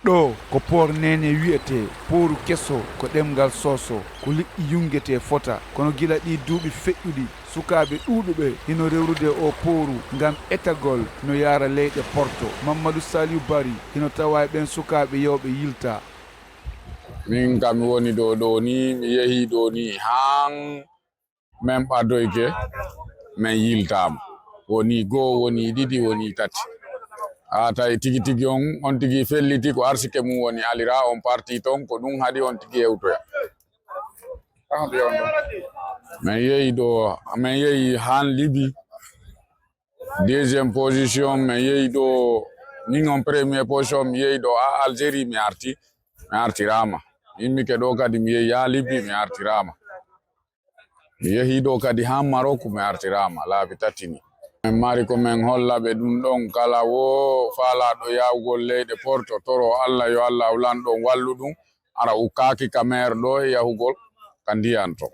ɗo ko por nene wiyete pooru kesso ko ɗemgal soso ko liƴƴi yungete fota kono gila ɗi duuɓi feƴƴuɗi sukaɓe ɗuuɗuɓe hino rewrude o pooru ngam etagol no yaara leyɗe porto. Mamadou Saliou Bari hino tawa e ɓen sukaɓe yewɓe yilta. Min kam mi woni ɗo ni mi yehi ɗo ni han men ɓadoyke min yiltama woni goo woni ɗiɗi woni tati tawi tigi tigi on tigi felliti ko arsike mum woni alira on parti ton ko ɗum haɗi on tigi yewtoya min yehi han Libye deuxième position min yehi ɗo min on premier position mi yehi ɗo Algérie mi artirama immike ɗo kadi mi yehi ha Libye mi artirama mi yehi ɗo kadi ha Maroc mi artirama laabi tati ni min mari ko min holla ɓe ɗum ɗon kala wo faalaɗo yawgol leyɗe porto toro Allah yo Allah ulanɗon wallu ɗum ara ukkaki ka maire ɗo e yahugol ka ndiyan to.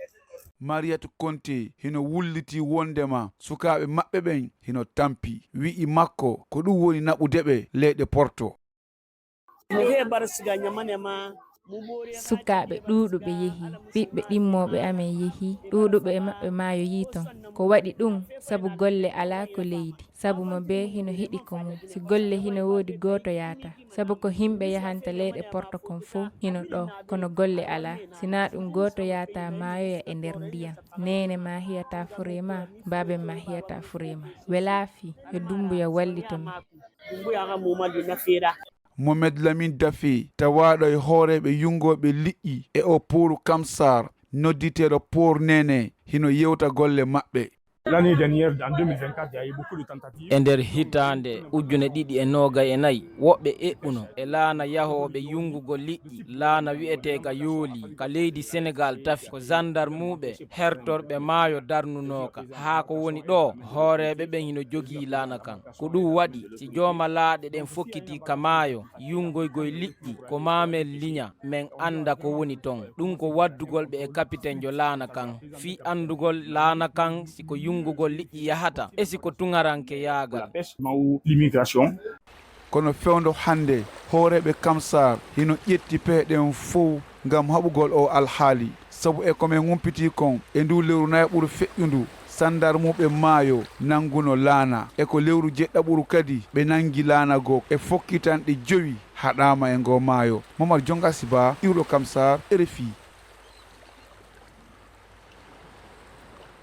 Mariatu Konte hino wulliti wondema sukaɓe maɓɓe ɓen hino tampi wi'i makko ko ɗum woni naɓudeɓe leyɗe porto. Sukaɓe ɗuuɗuɓe yehi, ɓiɓɓe ɗimmoɓe amen yehi, ɗuuɗuɓe e maɓɓe maayo yiton. Ko waɗi ɗum sabu golle ala ko leydi, sabu mo be hino hiɗi ko mum. Si golle hino woodi goto yaata, sabu ko himɓe yahanta leyɗe porto kon fof hino ɗo, kono golle ala. Sina ɗum goto yaata maayoya e nder ndiyam. Nene ma hiyata furema, baben ma hiyata furema. Welaafi yo Dumbuya wallitomi. Mohamed Lamine Daffé tawaɗo e hooreɓe yungoɓe liƴƴi e o pooru Kamsar nodditeɗo por nene hino yewta golle maɓɓe. L'année dernière, en 2024, il y a eu beaucoup de tentatives. E nder hitande ujune ɗiɗi e noogay e nayyi woɓɓe eɓɓuno e laana yahoɓe yungugol liƴƴi laana wi'etega yooli ka leydi Sénégal tafi ko gendarmuɓe hertorɓe maayo darnunoka haa ko woni ɗo hooreɓe ɓen hino jogii laana kan ko ɗum waɗi si jooma laaɗe ɗen fokkiti ka maayo yungoygoy liƴƴi ko mamen liña men anda ko woni ton ɗum ko waddugol ɓe e capitaine jo laana kan fi andugol laana kan siko yungugol liƴƴi yahata e siko tungaranke yaagal L'immigration. Kono fewndo hande hooreɓe Kamsar hino ƴetti peeɗen fof ngam haɓugol o alhaali sabu e komin humpiti kon e ndu lewru nayi ɓuru feƴƴundu sandarmuɓe maayo nanguno laana e ko lewru jeɗɗaɓuru kadi ɓe nangi laana goo e fokkitanɗe 5 haɗama e ngo maayo. Momar Jonga Siba, Iwɗo Kamsar, RFI.